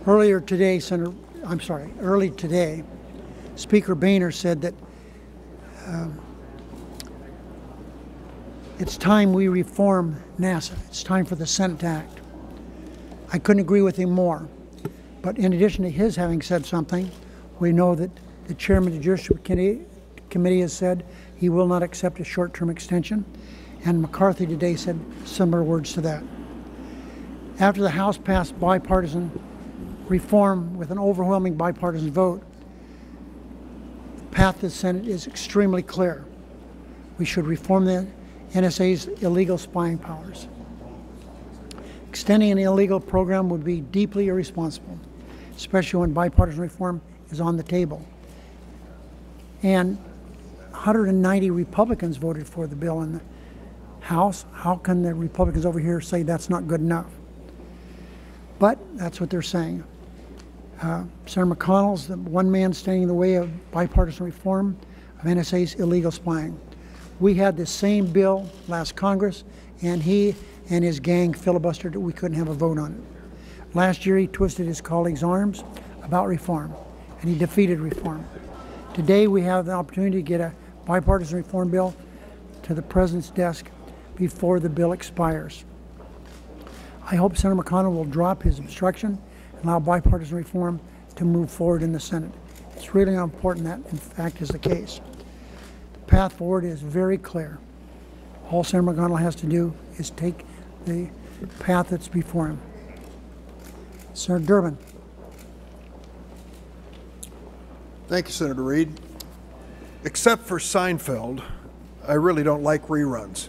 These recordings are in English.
Early today, Speaker Boehner said that it's time we reform NASA. It's time for the Senate to act. I couldn't agree with him more. But in addition to his having said something, we know that the chairman of the Judiciary Committee has said he will not accept a short-term extension, and McCarthy today said similar words to that. After the House passed bipartisan reform with an overwhelming bipartisan vote, the path to the Senate is extremely clear. We should reform the NSA's illegal spying powers. Extending an illegal program would be deeply irresponsible, especially when bipartisan reform is on the table. And 190 Republicans voted for the bill in the House. How can the Republicans over here say that's not good enough? But that's what they're saying. Senator McConnell's the one man standing in the way of bipartisan reform of NSA's illegal spying. We had the same bill last Congress, and he and his gang filibustered it. We couldn't have a vote on it. Last year, he twisted his colleagues' arms about reform, and he defeated reform. Today, we have the opportunity to get a bipartisan reform bill to the President's desk before the bill expires. I hope Senator McConnell will drop his obstruction and allow bipartisan reform to move forward in the Senate. It's really important that, in fact, is the case. The path forward is very clear. All Senator McConnell has to do is take the path that's before him. Senator Durbin. Thank you, Senator Reid. Except for Seinfeld, I really don't like reruns.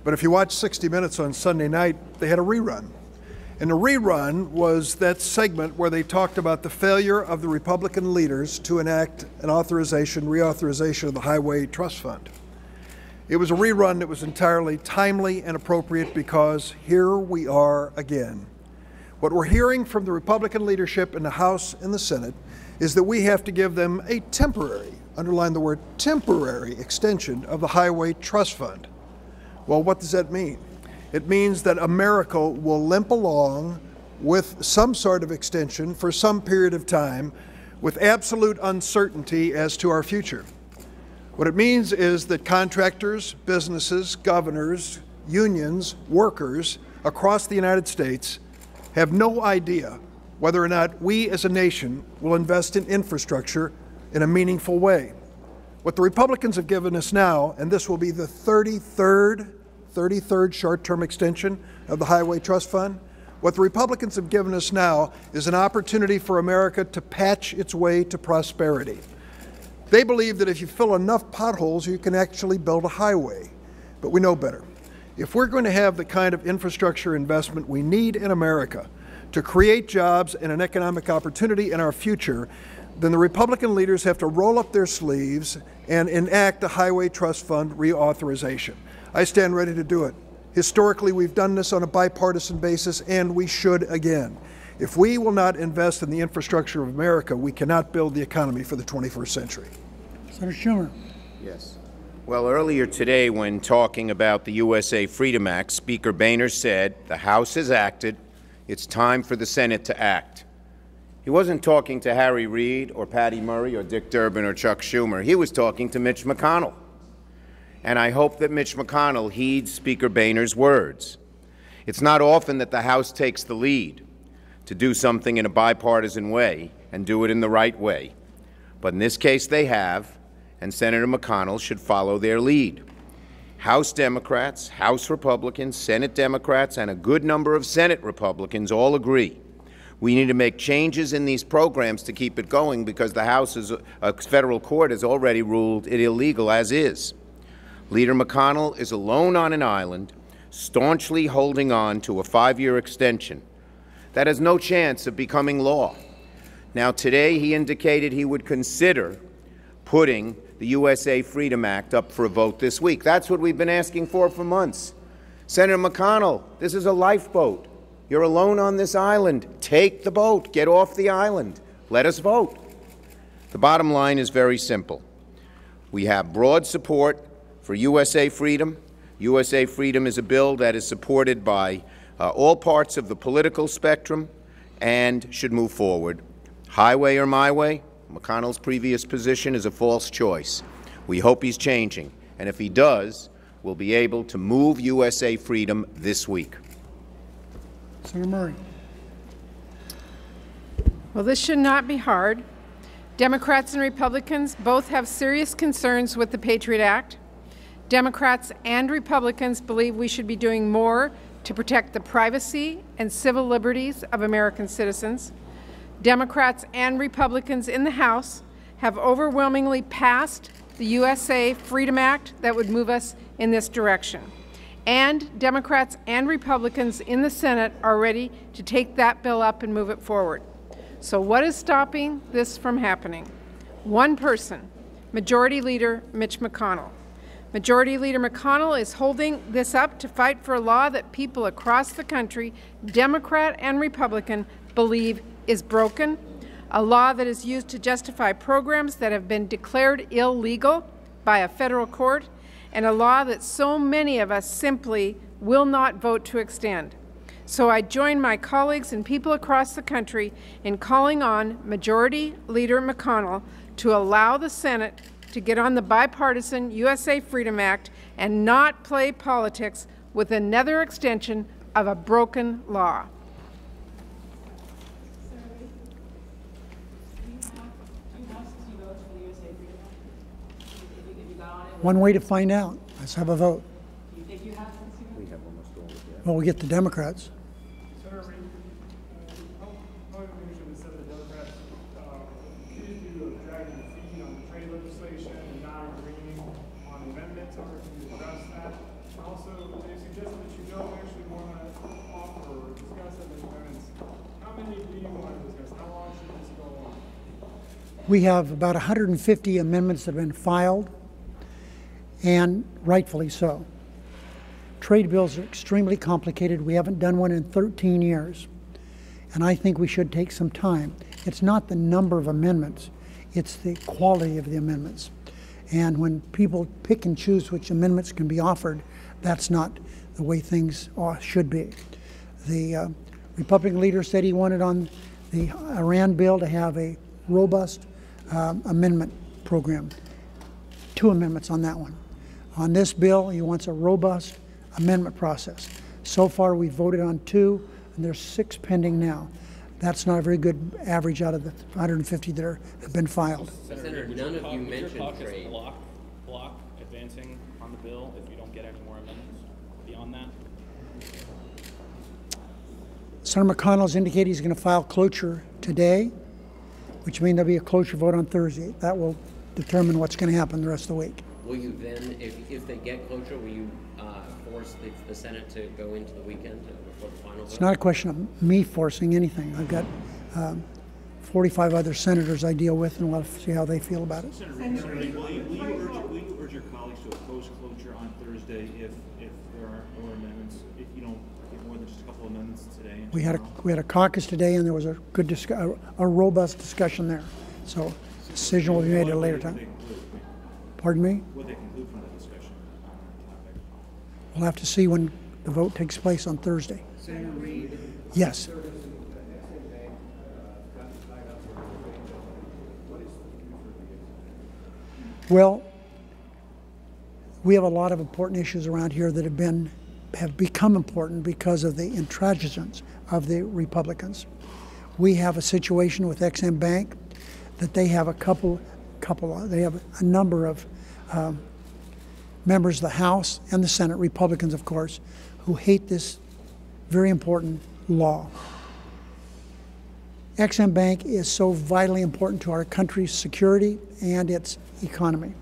But if you watch 60 Minutes on Sunday night, they had a rerun. And the rerun was that segment where they talked about the failure of the Republican leaders to enact an reauthorization of the Highway Trust Fund. It was a rerun that was entirely timely and appropriate because here we are again. What we're hearing from the Republican leadership in the House and the Senate is that we have to give them a temporary, underline the word temporary, extension of the Highway Trust Fund. Well, what does that mean? It means that America will limp along with some sort of extension for some period of time with absolute uncertainty as to our future. What it means is that contractors, businesses, governors, unions, workers across the United States have no idea whether or not we as a nation will invest in infrastructure in a meaningful way. What the Republicans have given us now, and this will be the 33rd short-term extension of the Highway Trust Fund, what the Republicans have given us now is an opportunity for America to patch its way to prosperity. They believe that if you fill enough potholes, you can actually build a highway. But we know better. If we're going to have the kind of infrastructure investment we need in America to create jobs and an economic opportunity in our future, then the Republican leaders have to roll up their sleeves and enact a Highway Trust Fund reauthorization. I stand ready to do it. Historically, we've done this on a bipartisan basis, and we should again. If we will not invest in the infrastructure of America, we cannot build the economy for the 21st century. Senator Schumer. Yes. Well, earlier today, when talking about the USA Freedom Act, Speaker Boehner said, the House has acted. It's time for the Senate to act. He wasn't talking to Harry Reid or Patty Murray or Dick Durbin or Chuck Schumer. He was talking to Mitch McConnell. And I hope that Mitch McConnell heeds Speaker Boehner's words. It's not often that the House takes the lead to do something in a bipartisan way and do it in the right way. But in this case they have, and Senator McConnell should follow their lead. House Democrats, House Republicans, Senate Democrats, and a good number of Senate Republicans all agree we need to make changes in these programs to keep it going because the House's federal court has already ruled it illegal as is. Leader McConnell is alone on an island, staunchly holding on to a 5-year extension that has no chance of becoming law. Now, today he indicated he would consider putting the USA Freedom Act up for a vote this week. That's what we've been asking for months. Senator McConnell, this is a lifeboat. You're alone on this island. Take the boat. Get off the island. Let us vote. The bottom line is very simple. We have broad support for USA Freedom. USA Freedom is a bill that is supported by all parts of the political spectrum, and should move forward. Highway or my way, McConnell's previous position is a false choice. We hope he's changing, and if he does, we'll be able to move USA freedom this week. Senator Murray. Well, this should not be hard. Democrats and Republicans both have serious concerns with the Patriot Act. Democrats and Republicans believe we should be doing more to protect the privacy and civil liberties of American citizens. Democrats and Republicans in the House have overwhelmingly passed the USA Freedom Act that would move us in this direction. And Democrats and Republicans in the Senate are ready to take that bill up and move it forward. So what is stopping this from happening? One person, Majority Leader Mitch McConnell. Majority Leader McConnell is holding this up to fight for a law that people across the country, Democrat and Republican, believe is broken, a law that is used to justify programs that have been declared illegal by a federal court, and a law that so many of us simply will not vote to extend. So I join my colleagues and people across the country in calling on Majority Leader McConnell to allow the Senate to get on the bipartisan USA Freedom Act and not play politics with another extension of a broken law. One way to find out. Let's have a vote. Do you think you have 60 votes? Well, we'll get the Democrats. Senator Reid, how should the Senate Democrats accuse you of dragging the feet on the trade legislation and not agreeing on amendments? How can you address that? Also, they suggested that you don't actually want to offer or discuss those amendments. How many do you want to discuss? How long should this go on? We have about 150 amendments that have been filed, and rightfully so. Trade bills are extremely complicated. We haven't done one in 13 years. And I think we should take some time. It's not the number of amendments, it's the quality of the amendments. And when people pick and choose which amendments can be offered, that's not the way things should be. The Republican leader said he wanted on the Iran bill to have a robust amendment program. 2 amendments on that one. On this bill, he wants a robust amendment process. So far, we've voted on 2, and there's 6 pending now. That's not a very good average out of the 150 that have been filed. Senator, none of you mentioned trade. Block advancing on the bill if you don't get any more amendments beyond that? Senator McConnell has indicated he's going to file cloture today, which means there'll be a cloture vote on Thursday. That will determine what's going to happen the rest of the week. Will you then, if they get cloture, will you force the Senate to go into the weekend before the final vote? It's not a question of me forcing anything. I've got 45 other senators I deal with, and we'll see how they feel about it. Senator Lee, will you urge your colleagues to oppose cloture on Thursday if there aren't more amendments, if you don't get more than just a couple of amendments today? We had a caucus today, and there was a good a robust discussion there. So a decision will be made at a later time. Pardon me? What they conclude from that discussion on that topic? We'll have to see when the vote takes place on Thursday. Senator Reid. Yes. Well, we have a lot of important issues around here that have become important because of the intransigence of the Republicans. We have a situation with Ex-Im Bank that they have they have a number of members of the House and the Senate, Republicans of course, who hate this very important law. Ex-Im Bank is so vitally important to our country's security and its economy.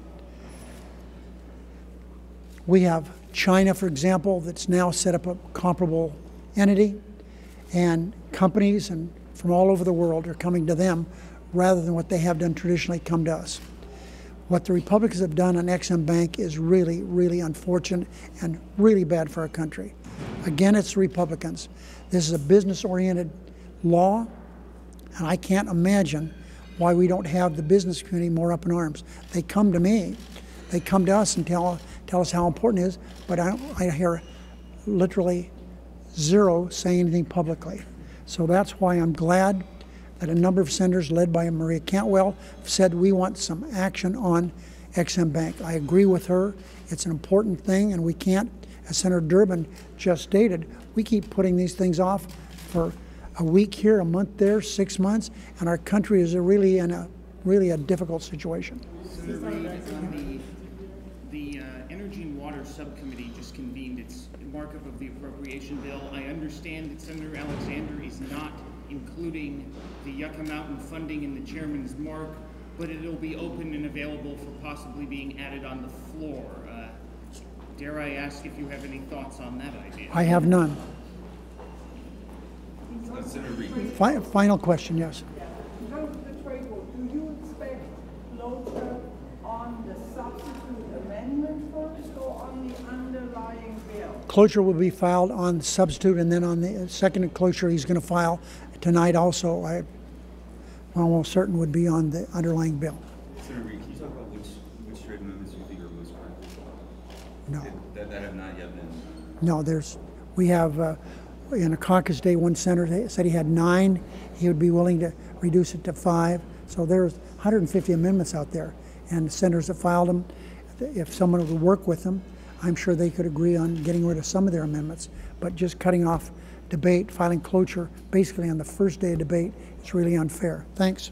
We have China, for example, that's now set up a comparable entity, and companies from all over the world are coming to them rather than what they have done traditionally come to us. What the Republicans have done on Ex-Im Bank is really, really unfortunate and really bad for our country. Again, it's the Republicans. This is a business-oriented law, and I can't imagine why we don't have the business community more up in arms. They come to me, they come to us and tell us how important it is, but I hear literally zero saying anything publicly. So that's why I'm glad that a number of senators, led by Maria Cantwell, said we want some action on Ex-Im Bank. I agree with her. It's an important thing, and we can't, as Senator Durbin just stated, we keep putting these things off for a week here, a month there, 6 months, and our country is really in a difficult situation. The Energy and Water Subcommittee just convened its markup of the appropriation bill. I understand that Senator Alexander is not including the Yucca Mountain funding in the chairman's mark, but it'll be open and available for possibly being added on the floor. Dare I ask if you have any thoughts on that idea? I have none. Final question, yes. In terms of the trade war, do you expect closure on the substitute amendment first or on the underlying bill? Cloture will be filed on substitute, and then on the second cloture he's going to file tonight also. I'm almost certain would be on the underlying bill. Senator Reid, can you talk about which trade amendments you think are most critical? No. That have not yet been. No, we have, in a caucus day, one senator said he had 9. He would be willing to reduce it to 5. So there's 150 amendments out there. And the senators that filed them, if someone would work with them, I'm sure they could agree on getting rid of some of their amendments. But just cutting off debate, filing cloture basically on the first day of debate is really unfair. Thanks.